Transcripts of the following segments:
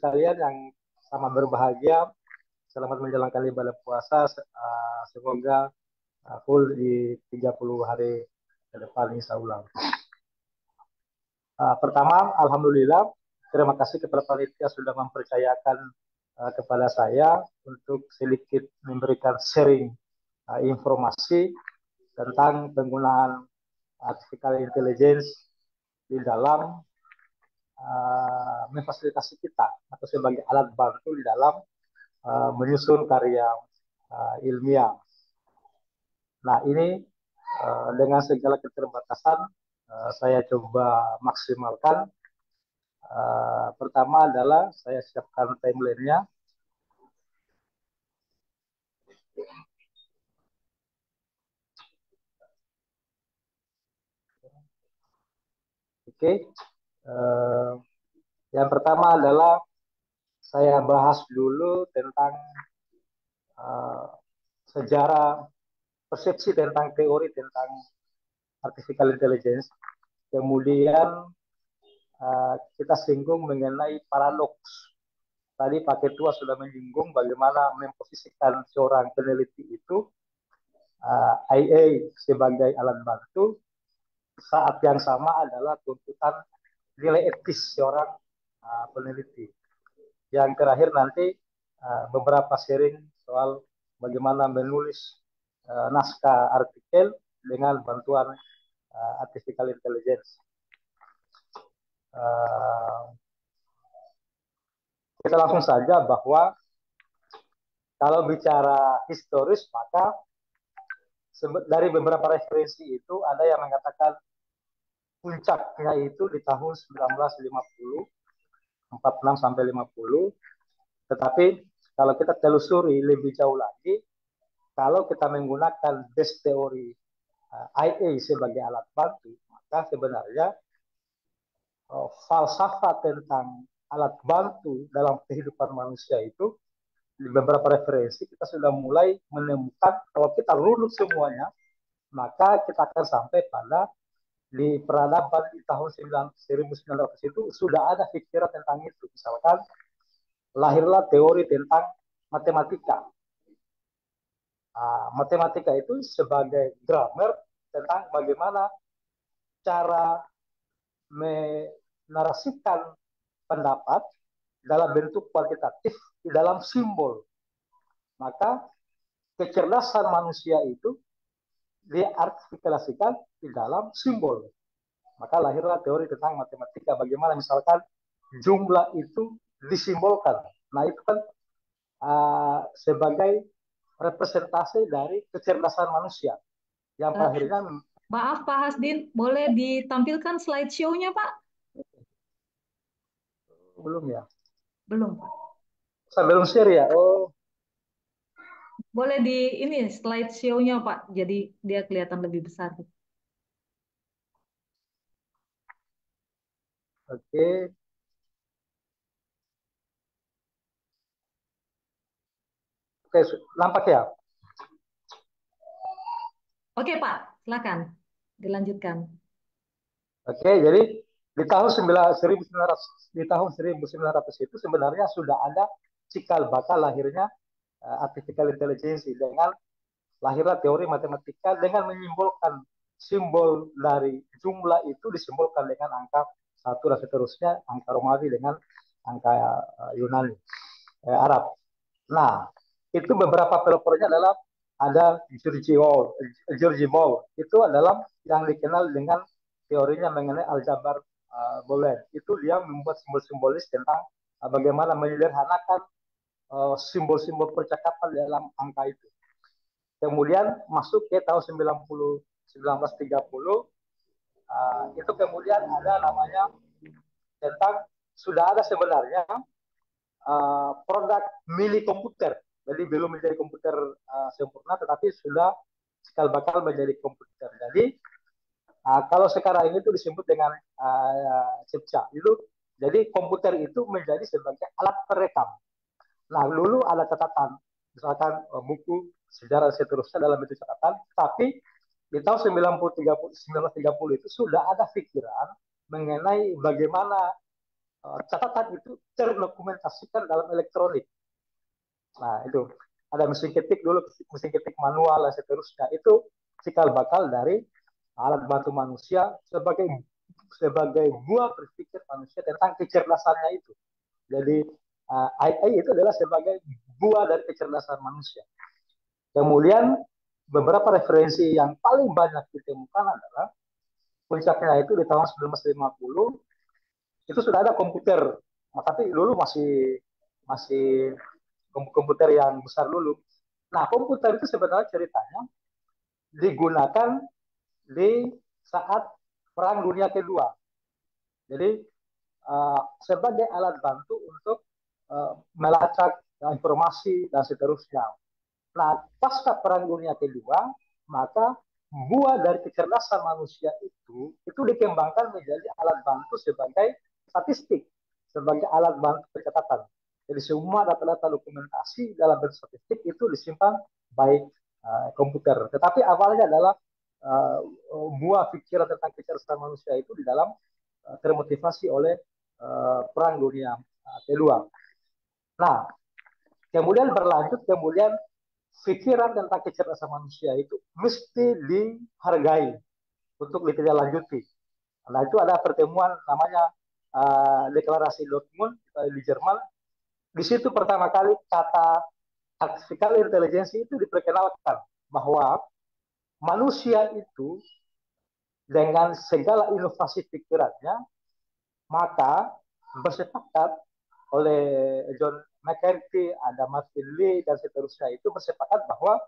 sekalian yang sama berbahagia, selamat menjalankan ibadah puasa. Semoga full di 30 hari ke depan, insya Allah. Pertama, Alhamdulillah, terima kasih kepada panitia sudah mempercayakan kepada saya untuk sedikit memberikan sharing informasi tentang penggunaan artificial intelligence di dalam memfasilitasi kita atau sebagai alat bantu di dalam menyusun karya ilmiah. Nah, ini dengan segala keterbatasan saya coba maksimalkan. Pertama adalah saya siapkan timeline-nya. Oke. Yang pertama adalah saya bahas dulu tentang sejarah persepsi tentang teori tentang artificial intelligence. Kemudian kita singgung mengenai paradoks. Tadi Pak Ketua sudah menyinggung bagaimana memposisikan seorang peneliti itu IA sebagai alat bantu, saat yang sama adalah tuntutan nilai etis seorang peneliti. Yang terakhir nanti beberapa sharing soal bagaimana menulis naskah artikel dengan bantuan artificial intelligence. Kita langsung saja bahwa kalau bicara historis, maka dari beberapa referensi itu ada yang mengatakan puncaknya itu di tahun 1950, 46 sampai 50. Tetapi kalau kita telusuri lebih jauh lagi, kalau kita menggunakan base teori IA sebagai alat bantu, maka sebenarnya falsafah tentang alat bantu dalam kehidupan manusia itu di beberapa referensi kita sudah mulai menemukan, kalau kita runut semuanya, maka kita akan sampai pada di peradaban di tahun 1900 itu sudah ada pikiran tentang itu. Misalkan lahirlah teori tentang matematika. Matematika itu sebagai grammar tentang bagaimana cara menarasikan pendapat dalam bentuk kuantitatif di dalam simbol. Maka kecerdasan manusia itu diartikulasikan di dalam simbol. Maka lahirlah teori tentang matematika. Bagaimana misalkan jumlah itu disimbolkan. Nah, itu kan sebagai representasi dari kecerdasan manusia. Yang akhirnya maaf Pak Hasdin, boleh ditampilkan slideshow-nya Pak? Belum ya? Belum Pak. Saya belum share ya? Oh. Boleh di ini slideshow-nya Pak, jadi dia kelihatan lebih besar. Oke. Oke, nampak ya? Oke Pak, silakan dilanjutkan. Oke, jadi di tahun 1900 itu sebenarnya sudah ada cikal bakal lahirnya artificial intelligence dengan lahirlah teori matematika dengan menyimbolkan simbol dari jumlah itu disimbolkan dengan angka 1 dan seterusnya, angka Romawi dengan angka Yunani, Arab. Nah, itu beberapa pelopornya adalah ada George Moore. Itu adalah yang dikenal dengan teorinya mengenai aljabar Boolean. Itu dia membuat simbol-simbolis tentang bagaimana menyederhanakan simbol-simbol percakapan dalam angka itu. Kemudian masuk ke tahun 1930, itu kemudian ada namanya tentang sudah ada sebenarnya produk mini komputer. Jadi belum menjadi komputer sempurna, tetapi sudah cikal bakal menjadi komputer. Jadi kalau sekarang ini itu disebut dengan CEPCA. Jadi komputer itu menjadi sebagai alat perekam. Nah, dulu ada catatan, misalkan buku sejarah dan seterusnya dalam bentuk catatan, tapi di tahun 1930 itu sudah ada pikiran mengenai bagaimana catatan itu terdokumentasikan dalam elektronik. Nah, itu ada mesin ketik dulu, mesin ketik manual dan seterusnya. Itu cikal bakal dari alat bantu manusia sebagai buah berpikir manusia tentang kecerdasannya itu. Jadi AI itu adalah sebagai buah dari kecerdasan manusia. Kemudian beberapa referensi yang paling banyak ditemukan adalah puncaknya itu di tahun 1950 itu sudah ada komputer. Nah, tapi dulu masih masih komputer yang besar dulu. Nah, komputer itu sebenarnya ceritanya digunakan di saat Perang Dunia Kedua. Jadi sebagai alat bantu untuk melacak informasi dan seterusnya. Nah, pasca Perang Dunia Kedua, maka buah dari kecerdasan manusia itu dikembangkan menjadi alat bantu sebagai statistik, sebagai alat bantu pencatatan. Jadi semua data-data dokumentasi dalam bentuk statistik itu disimpan baik komputer. Tetapi awalnya adalah uh, buah pikiran tentang kecerdasan manusia itu di dalam termotivasi oleh Perang Dunia Kedua. Nah, kemudian berlanjut, kemudian pikiran tentang kecerdasan manusia itu mesti dihargai untuk ditindaklanjuti. Nah, itu ada pertemuan namanya deklarasi Dortmund di Jerman. Di situ pertama kali kata artificial intelligence itu diperkenalkan bahwa manusia itu dengan segala inovasi pikirannya maka bersepakat oleh John McCarthy, ada Martin Lee dan seterusnya itu bersepakat bahwa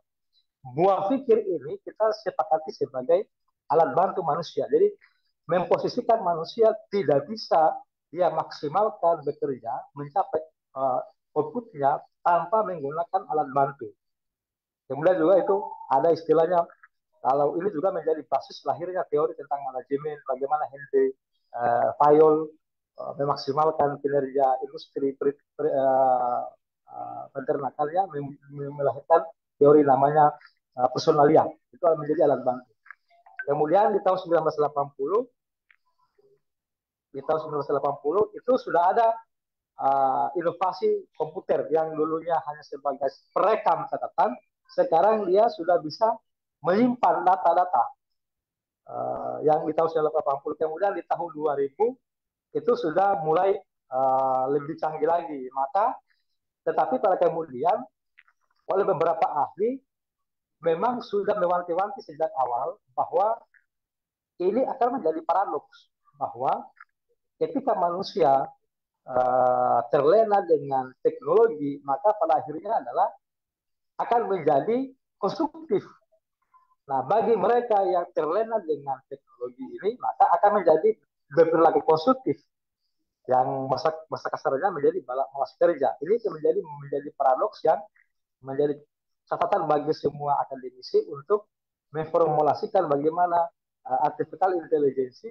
buah pikir ini kita sepakati sebagai alat bantu manusia. Jadi memposisikan manusia tidak bisa dia maksimalkan bekerja mencapai outputnya tanpa menggunakan alat bantu. Kemudian juga itu ada istilahnya, kalau ini juga menjadi basis lahirnya teori tentang manajemen, bagaimana Henry Fayol memaksimalkan kinerja industri peternakannya, melahirkan teori namanya personalia. Itu menjadi alat bantu. Kemudian di tahun 1980, itu sudah ada inovasi komputer yang dulunya hanya sebagai perekam catatan, sekarang dia sudah bisa menyimpan data-data yang di tahun 1980. Kemudian di tahun 2000 itu sudah mulai lebih canggih lagi. Maka tetapi pada kemudian oleh beberapa ahli memang sudah mewanti-wanti sejak awal bahwa ini akan menjadi paradoks bahwa ketika manusia terlena dengan teknologi, maka pada akhirnya adalah akan menjadi konstruktif. Nah, bagi mereka yang terlena dengan teknologi ini, maka akan menjadi berperilaku konstruktif, yang masa kasarnya menjadi malas kerja. Ini menjadi paradoks yang menjadi catatan bagi semua akademisi untuk memformulasikan bagaimana artificial intelligence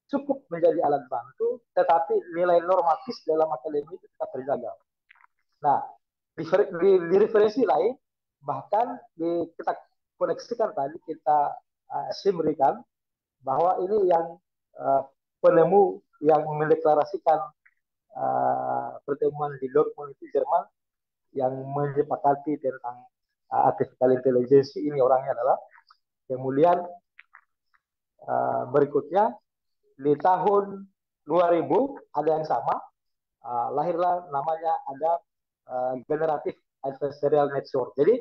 cukup menjadi alat bantu, tetapi nilai normatif dalam akademi itu tetap terjaga. Nah, di referensi lain, bahkan kita koneksikan tadi, kita simrikan bahwa ini yang penemu yang mendeklarasikan pertemuan di Dortmund itu Jerman, yang menyepakati tentang artificial intelligence ini orangnya adalah. Kemudian berikutnya di tahun 2000 ada yang sama, lahirlah namanya ada generatif adversarial network. Jadi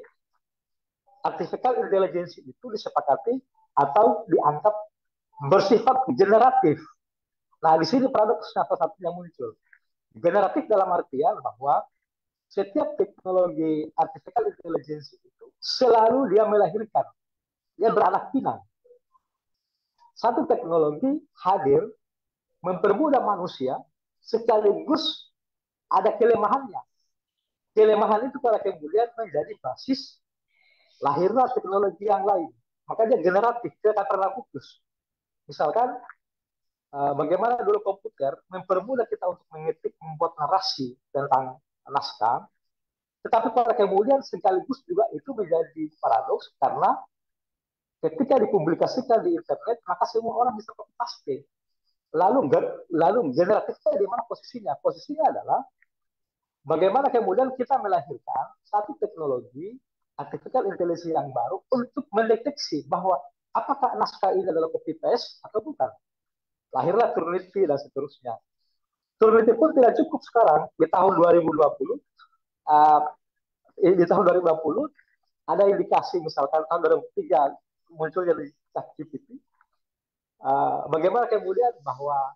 artificial intelligence itu disepakati atau dianggap bersifat generatif. Nah, di sini paradoksnya salah satunya muncul. Generatif dalam artian bahwa setiap teknologi artificial intelligence itu selalu dia melahirkan, dia beranak pinak. Satu teknologi hadir mempermudah manusia, sekaligus ada kelemahannya. Kelemahan itu pada kemudian menjadi basis lahirlah teknologi yang lain. Maka dia generatif, dia tak pernah putus. Misalkan bagaimana dulu komputer mempermudah kita untuk mengetik, membuat narasi tentang naskah, tetapi pada kemudian sekaligus juga itu menjadi paradoks karena ketika dipublikasikan di internet, maka semua orang bisa copy paste. lalu generatifnya di mana posisinya? Posisinya adalah bagaimana kemudian kita melahirkan satu teknologi artificial intelligence yang baru untuk mendeteksi bahwa apakah naskah ini adalah copy paste atau bukan. Lahirlah Turnitin dan seterusnya. Turnitin pun tidak cukup sekarang di tahun 2020. Di tahun 2020 ada indikasi misalkan tahun 2003 munculnya di ChatGPT. Bagaimana kemudian bahwa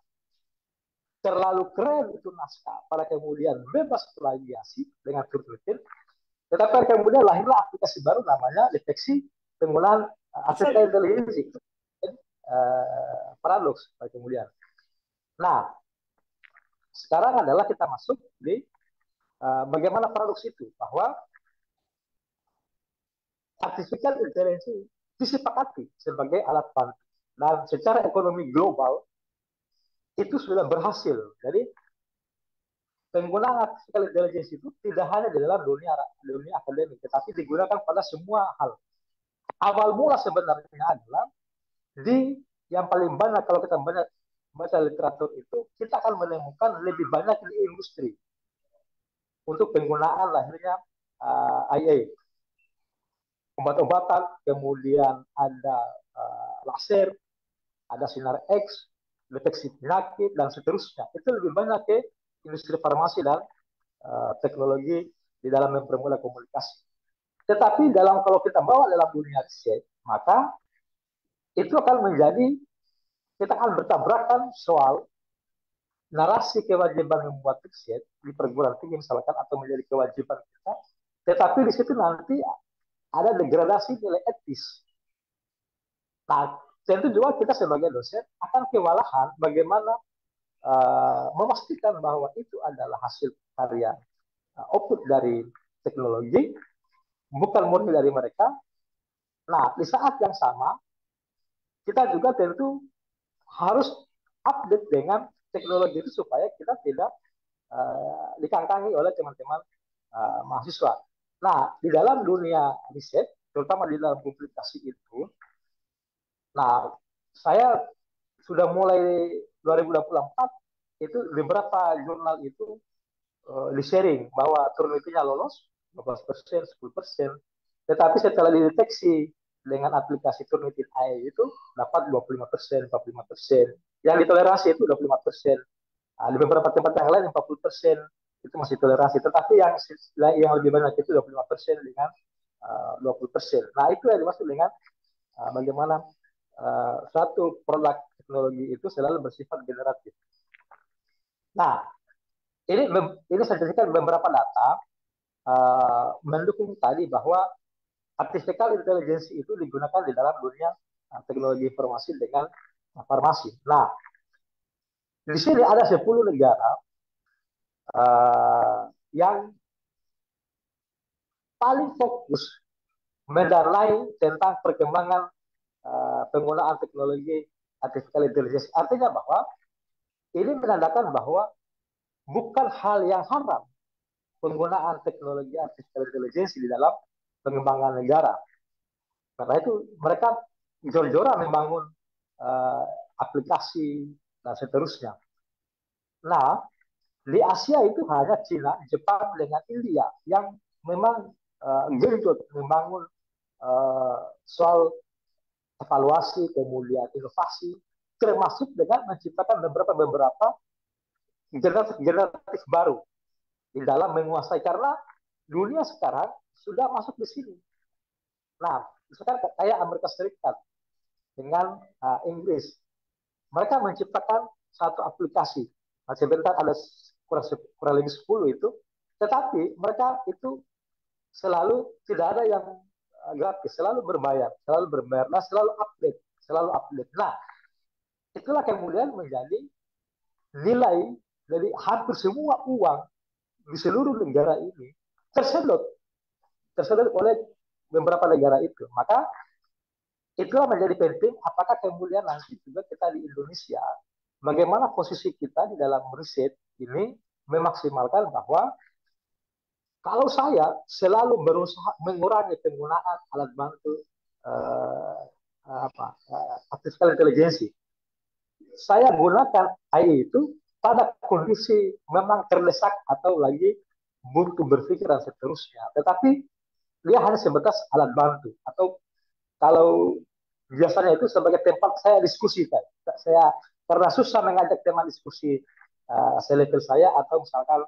terlalu keren itu naskah, pada kemudian bebas plagiasi dengan Turnitin. Tetapi kemudian lahirlah aplikasi baru namanya deteksi penggunaan artificial intelligence. Paradoks kemudian. Nah, sekarang adalah kita masuk di bagaimana paradoks itu, bahwa artificial intelligence disepakati sebagai alat bantu dan secara ekonomi global itu sudah berhasil. Jadi penggunaan artificial intelligence itu tidak hanya di dalam dunia akademik, tetapi digunakan pada semua hal. Awal mula sebenarnya adalah di yang paling banyak kalau kita baca literatur itu, kita akan menemukan lebih banyak di industri untuk penggunaan lahirnya IA, obat-obatan, kemudian ada laser, ada sinar X, deteksi penyakit dan seterusnya. Itu lebih banyak ke industri farmasi dan teknologi di dalam mempermudah komunikasi. Tetapi kalau kita bawa dalam dunia riset, maka itu akan menjadi, kita akan bertabrakan soal narasi kewajiban membuat riset di perguruan tinggi misalkan, atau menjadi kewajiban kita, tetapi di situ nanti ada degradasi nilai etis. Nah, tentu juga kita sebagai dosen akan kewalahan bagaimana memastikan bahwa itu adalah hasil karya output dari teknologi, bukan murni dari mereka. Nah, di saat yang sama, kita juga tentu harus update dengan teknologi itu supaya kita tidak dikangkangi oleh teman-teman mahasiswa. Nah, di dalam dunia riset, terutama di dalam publikasi itu, nah, saya sudah mulai 2024, itu beberapa jurnal itu di-sharing bahwa Turnitin lolos 12%, 10%. Tetapi setelah dideteksi dengan aplikasi Turnitin AI itu dapat 25%, 45%. Yang ditoleransi itu 25%. Di beberapa tempat yang lain 40% itu masih toleransi. Tetapi yang lebih banyak itu 25% dengan 20%. Nah, itu yang dimaksud dengan bagaimana suatu produk teknologi itu selalu bersifat generatif. Nah, ini saya jadikan beberapa data mendukung tadi bahwa artificial intelligence itu digunakan di dalam dunia teknologi informasi dengan farmasi. Nah, di sini ada 10 negara yang paling fokus mendanai tentang perkembangan penggunaan teknologi artificial intelligence. Artinya bahwa ini menandakan bahwa bukan hal yang haram penggunaan teknologi artificial intelligence di dalam pengembangan negara. Karena itu mereka jor-joran membangun aplikasi dan seterusnya. Nah, di Asia itu hanya Cina, Jepang dengan India yang memang genjot membangun soal evaluasi, kemudian inovasi, termasuk dengan menciptakan beberapa generatif baru di dalam menguasai, karena dunia sekarang sudah masuk di sini. Nah, misalkan kayak Amerika Serikat dengan Inggris, mereka menciptakan satu aplikasi. Nah, sebentar ada kurang lebih 10 itu, tetapi mereka itu selalu tidak ada yang gratis, selalu berbayar, nah, selalu update. Nah, itulah kemudian menjadi nilai dari hampir semua uang di seluruh negara ini tersedot oleh beberapa negara itu. Maka itulah menjadi penting, apakah kemudian nanti juga kita di Indonesia, bagaimana posisi kita di dalam riset ini memaksimalkan bahwa kalau saya selalu berusaha mengurangi penggunaan alat bantu artificial intelligence, saya gunakan AI itu pada kondisi memang terdesak atau lagi buntu berpikir dan seterusnya. Tetapi dia hanya sebatas alat bantu atau kalau biasanya itu sebagai tempat saya diskusi kan. Saya karena susah mengajak teman diskusi selevel saya atau misalkan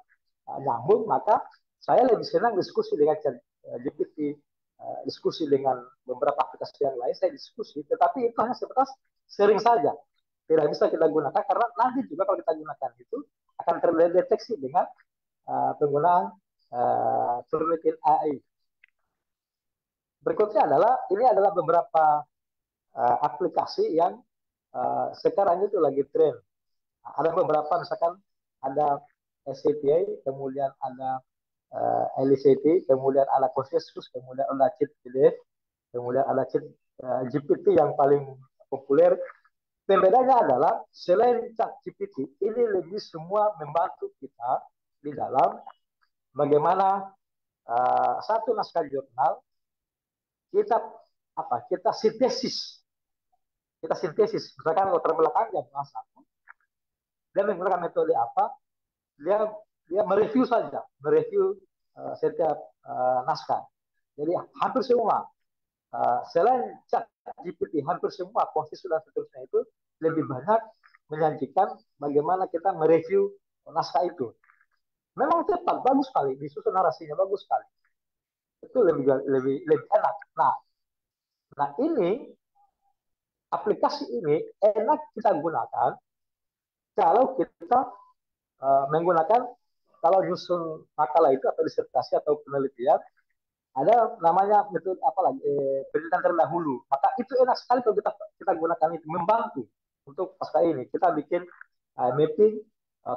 nyambung, maka saya lebih senang diskusi dengan GPT, diskusi dengan beberapa aplikasi yang lain, saya diskusi, tetapi itu hanya sebatas sering saja. Tidak bisa kita gunakan karena nanti juga kalau kita gunakan itu akan terdeteksi dengan penggunaan penelitian AI. Berikutnya adalah ini adalah beberapa aplikasi yang sekarang itu lagi tren. Ada beberapa misalkan ada SCPA, kemudian ada LCT, kemudian ada Consensus, kemudian ada Cheat PDF, kemudian ada Cheat GPT yang paling populer. Pembedanya adalah selain Chat GPT, ini lebih semua membantu kita di dalam bagaimana satu naskah jurnal kita kita sintesis misalkan latar belakangnya bahasa dia menggunakan metode apa dia dia mereview setiap naskah. Jadi hampir semua selain Chat GPT hampir semua konsis dan seterusnya itu lebih banyak menyajikan bagaimana kita mereview naskah itu. Memang cepat, bagus sekali, disusun narasinya bagus sekali. Itu lebih enak. Nah ini aplikasi ini enak kita gunakan kalau kita menggunakan kalau nyusun makalah itu atau disertasi atau penelitian ada namanya metode penelitian terdahulu. Maka itu enak sekali kalau kita gunakan itu membantu untuk pasca ini. Kita bikin mapping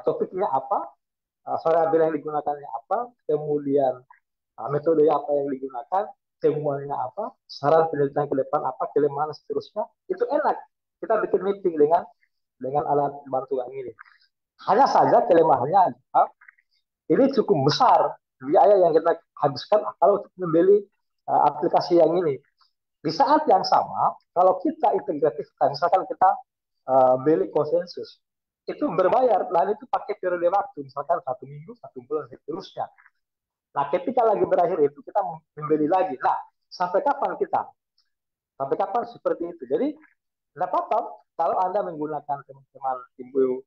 topiknya apa, variabel yang digunakannya apa, kemudian metode apa yang digunakan, temuannya apa, saran penelitian ke depan apa, kelemahan seterusnya. Itu enak. Kita bikin mapping dengan alat bantu yang ini. Hanya saja kelemahannya adalah ini cukup besar biaya yang kita habiskan kalau untuk membeli aplikasi yang ini. Di saat yang sama, kalau kita integratifkan, misalkan kita beli konsensus, itu berbayar dan itu pakai periode waktu, misalkan 1 minggu, 1 bulan, seterusnya. Nah, ketika lagi berakhir itu kita membeli lagi. Nah, sampai kapan kita? Sampai kapan seperti itu? Jadi, tidak apa-apa kalau Anda menggunakan teman-teman ibu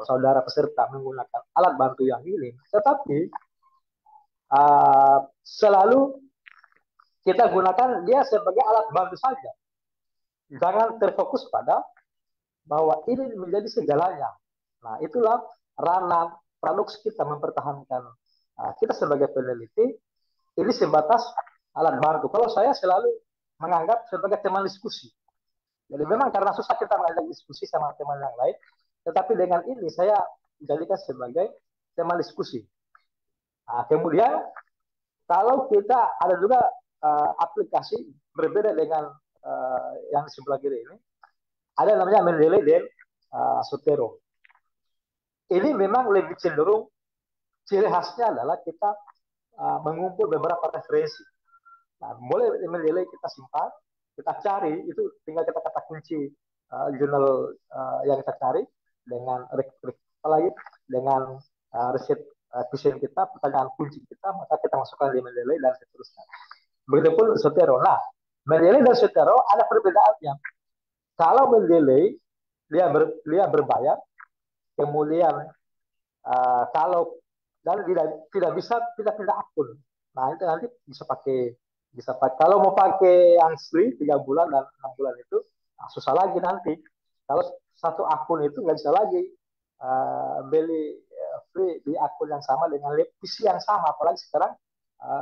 saudara peserta menggunakan alat bantu yang ini, tetapi selalu kita gunakan dia sebagai alat bantu saja. Jangan terfokus pada bahwa ini menjadi segalanya. Nah, itulah ranah paradoks kita mempertahankan kita sebagai peneliti ini sebatas alat bantu. Kalau saya selalu menganggap sebagai teman diskusi. Jadi memang karena susah kita mengajak diskusi sama teman yang lain, tetapi dengan ini saya jadikan sebagai teman diskusi. Nah, kemudian kalau kita ada juga aplikasi berbeda dengan yang di sebelah kiri ini, ada namanya Mendeley dan Zotero. Ini memang lebih cenderung ciri khasnya adalah kita mengumpul beberapa referensi. Nah, boleh Mendeley kita simpan, kita cari, itu tinggal kita kata kunci jurnal yang kita cari dengan apalagi dengan riset question kita, pertanyaan kunci kita, maka kita masukkan di Mendeley dan seterusnya. Begitupun Zotero. Nah, Mendeley dan Zotero ada perbedaannya. Kalau Mendeley dia berbayar, kemudian kalau dan tidak bisa pindah akun. Nah, itu nanti bisa pakai kalau mau pakai yang free 3 bulan dan 6 bulan itu susah lagi nanti. Kalau satu akun itu nggak bisa lagi beli free di akun yang sama dengan PC yang sama. Apalagi sekarang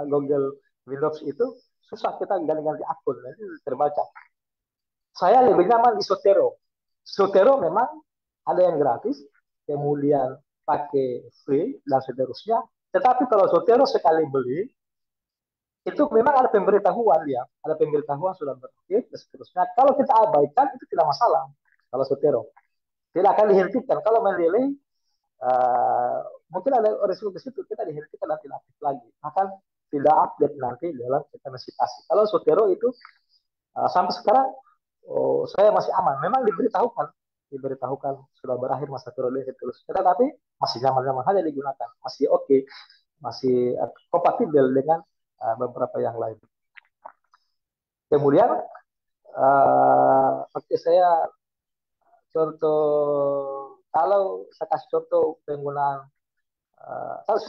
Google Windows itu susah kita ganti-ganti akun, nanti terbaca. Saya lebih nyaman di Zotero. Zotero memang ada yang gratis, kemudian pakai free dan seterusnya. Tetapi kalau Zotero sekali beli, itu memang ada pemberitahuan dia, ada pemberitahuan sudah beraktif dan seterusnya. Kalau kita abaikan itu tidak masalah. Kalau Zotero tidak akan dihentikan. Kalau Mendeley mungkin ada resiko ke situ, kita dihentikan dan tidak aktif lagi. Akan tidak update nanti dalam kita mesitasi. Kalau Zotero itu sampai sekarang saya masih aman. Memang diberitahukan diberitahukan sudah berakhir masa periode terus. Tetapi masih nyaman-nyaman saja digunakan, masih oke, masih kompatibel dengan beberapa yang lain. Kemudian oke, saya contoh, kalau saya kasih contoh penggunaan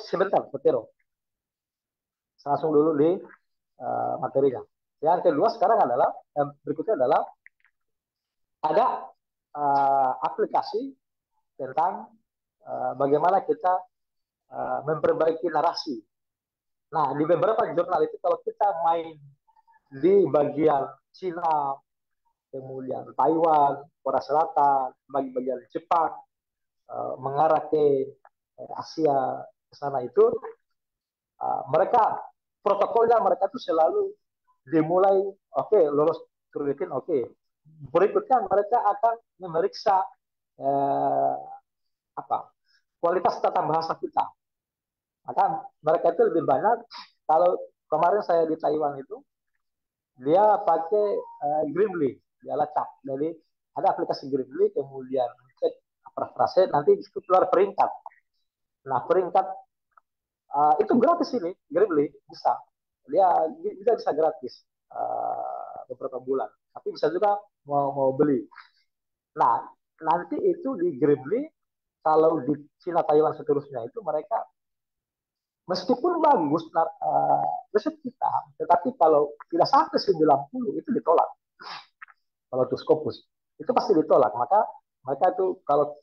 sebentar, Potero. Saya langsung dulu di materinya. Yang kedua sekarang adalah berikutnya adalah ada aplikasi tentang bagaimana kita memperbaiki narasi. Nah, di beberapa jurnal itu kalau kita main di bagian Cina, kemudian Taiwan, Korea Selatan, bagian Jepang, mengarah ke Asia ke sana itu, mereka protokolnya mereka itu selalu dimulai lolos kreditin berikutnya mereka akan memeriksa eh, apa kualitas tata bahasa kita. Maka mereka itu lebih banyak, kalau kemarin saya di Taiwan itu dia pakai Grammarly, dia lacak. Jadi ada aplikasi Grammarly, kemudian cek parafrase, nanti itu keluar peringkat. Nah, peringkat itu gratis ini, Grammarly bisa. Dia bisa gratis beberapa bulan. Tapi bisa juga mau beli. Nah, nanti itu di Grammarly, kalau di Cina, Taiwan seterusnya itu mereka meskipun bagus riset kita, tetapi kalau tidak sampai 90 itu ditolak. Kalau itu Scopus itu pasti ditolak. Maka mereka itu kalau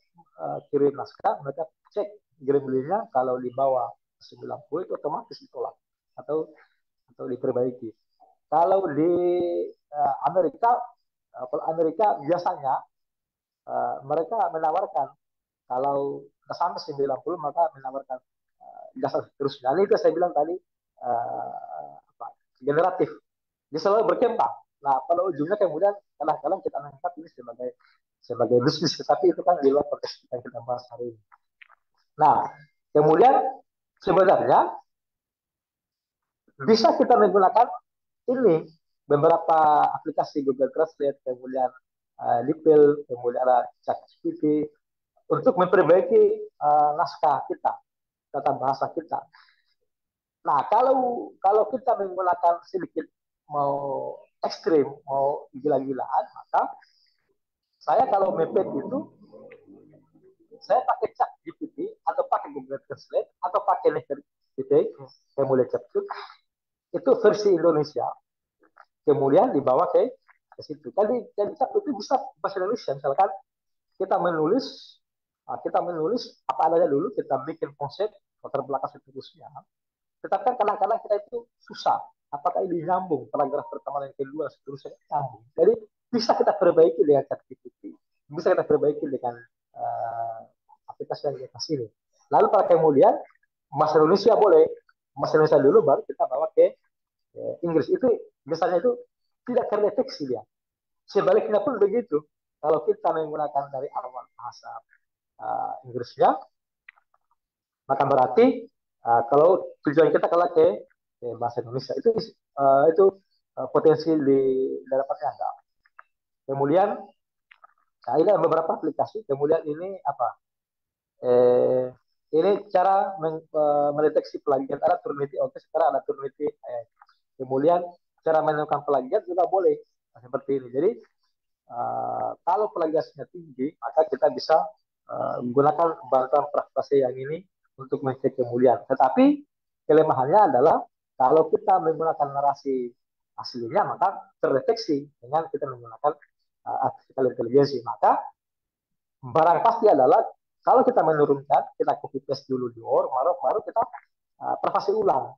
kirim naskah, mereka cek Grammarly-nya, kalau di bawah 90 itu otomatis ditolak atau diperbaiki. Kalau di Amerika, biasanya mereka menawarkan kalau sampai 90 maka menawarkan jasa seterusnya. Ini itu saya bilang tadi generatif. Dia selalu berkembang. Nah, pada ujungnya kemudian kadang-kadang kita angkat ini sebagai bisnis, tetapi itu kan di luar konteks yang kita bahas hari ini. Nah, kemudian sebenarnya bisa kita menggunakan ini beberapa aplikasi Google Translate, kemudian DeepL, kemudian ada ChatGPT untuk memperbaiki naskah kita, tata bahasa kita. Nah, kalau kita menggunakan sedikit mau ekstrim, mau gila-gilaan, maka saya kalau mepet itu saya pakai chat GPT atau pakai Google Translate atau pakai GPT, kemudian chat itu versi Indonesia, kemudian dibawa ke situ. Jadi chat itu bisa bahasa Indonesia, misalkan kita menulis apa adanya dulu, kita bikin konsep latar belakang seterusnya. Tetapi kan kadang-kadang kita itu susah. Apakah ini nyambung paragraf pertama dan kedua seterusnya nyambung. Jadi bisa kita perbaiki dengan ChatGPT, bisa kita perbaiki dengan aplikasi yang kita kasih ini. Lalu pada kemudian bahasa Indonesia boleh, bahasa Indonesia dulu baru kita bawa ke Inggris. Itu misalnya itu tidak terdeteksi dia. Sebaliknya pun begitu. Kalau kita menggunakan dari awal bahasa Inggrisnya, maka berarti kalau tujuan kita kalau ke bahasa Indonesia itu potensi di dapatnya ada. Kemudian ini ada beberapa aplikasi. Kemudian ini apa? Ini cara mendeteksi plagiat. Ada Turnitin, oke, sekarang ada Turnitin. Kemudian cara menemukan plagiat juga boleh seperti ini. Jadi kalau plagiatnya tinggi, maka kita bisa menggunakan bantuan parafrase yang ini untuk mengecek kemudian. Tetapi kelemahannya adalah kalau kita menggunakan narasi aslinya, maka terdeteksi dengan kita menggunakan artificial intelligence. Maka barang pasti adalah kalau kita menurunkan, kita copy paste dulu di Word, baru kita parafrase ulang.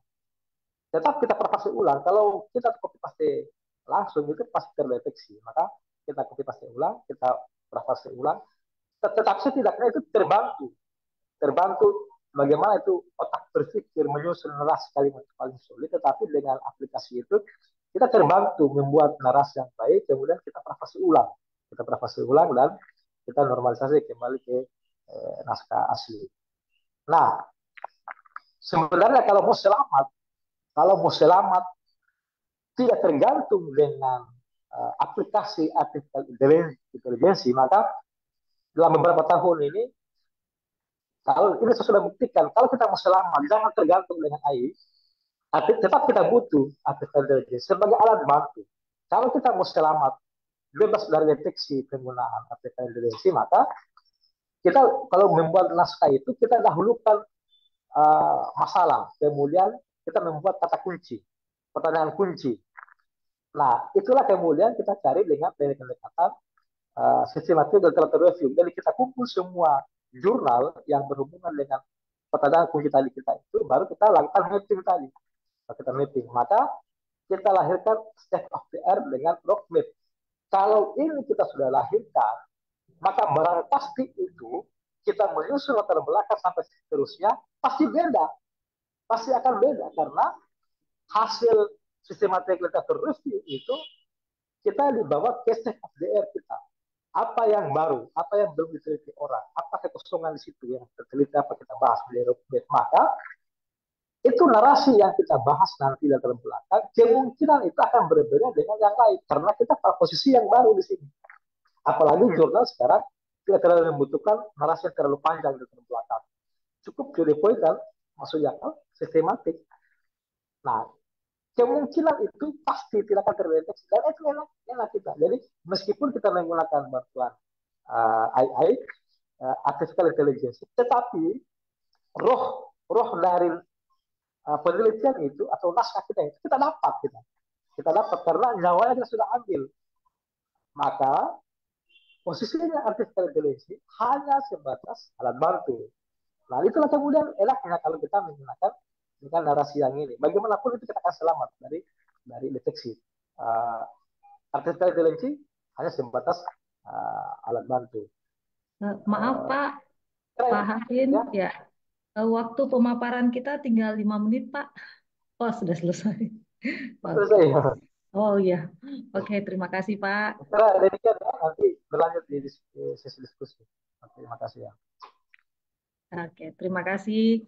Tetap kita parafrase ulang. Kalau kita copy paste langsung itu pasti terdeteksi. Maka kita copy paste ulang, kita parafrase ulang. Tetap setidaknya itu terbantu bagaimana itu otak berpikir menyusun narasi kalimat paling sulit. Tetapi dengan aplikasi itu kita terbantu membuat narasi yang baik, kemudian kita parafrase ulang dan kita normalisasi kembali ke naskah asli. Nah, sebenarnya kalau mau selamat tidak tergantung dengan aplikasi artificial intelligence, maka dalam beberapa tahun ini, kalau ini saya sudah buktikan, kalau kita mau selamat, jangan tergantung dengan AI, tetap kita butuh artificial intelligence sebagai alat bantu. Kalau kita mau selamat, bebas dari deteksi penggunaan artificial intelligence, maka kita kalau membuat naskah itu kita dahulukan masalah, kemudian kita membuat kata kunci, pertanyaan kunci. Nah, itulah kemudian kita cari dengan pendekatan sistematik dan literatur review. Jadi kita kumpul semua jurnal yang berhubungan dengan pertanyaan kunci tadi kita itu, baru kita lakukan mapping tadi. Kita mapping, maka kita lahirkan state of the art dengan roadmap. Kalau ini kita sudah lahirkan, maka barang pasti itu kita menyusun latar belakang sampai seterusnya pasti beda, pasti akan beda karena hasil sistematik literatur review itu kita dibawa ke state of the art kita. Apa yang baru, apa yang belum diteliti orang, apa kekosongan di situ yang terteliti, apa kita bahas di roadmap. Maka itu narasi yang kita bahas nanti dalam belakang, kemungkinan itu akan berbeda dengan yang lain karena kita pada posisi yang baru di sini. Apalagi jurnal sekarang tidak terlalu membutuhkan narasi yang terlalu panjang di dalam belakang. Cukup to the point kan, maksudnya kan, sistematik. Nah, kemungkinan itu pasti tidak akan terdeteksi dan itu enak kita. Jadi meskipun kita menggunakan bantuan AI, artificial intelligence, tetapi roh dari penelitian itu atau naskah kita itu kita dapat karena nyawanya kita sudah ambil. Maka posisinya artificial intelligence hanya sebatas alat bantu. Nah, itulah kemudian enaknya kalau kita menggunakan dengan narasi yang ini. Bagaimanapun itu kita akan selamat dari deteksi. Uh, Artificial intelligence hanya sebatas alat bantu. Maaf Pak, Pak Hasin, Ya, ya waktu pemaparan kita tinggal 5 menit Pak. Oh sudah selesai. Oke. selesai ya. Oh iya, oke terima kasih Pak. Secara demikian ya, nanti berlanjut di sesi diskusi. Oke, terima kasih ya. Oke, terima kasih.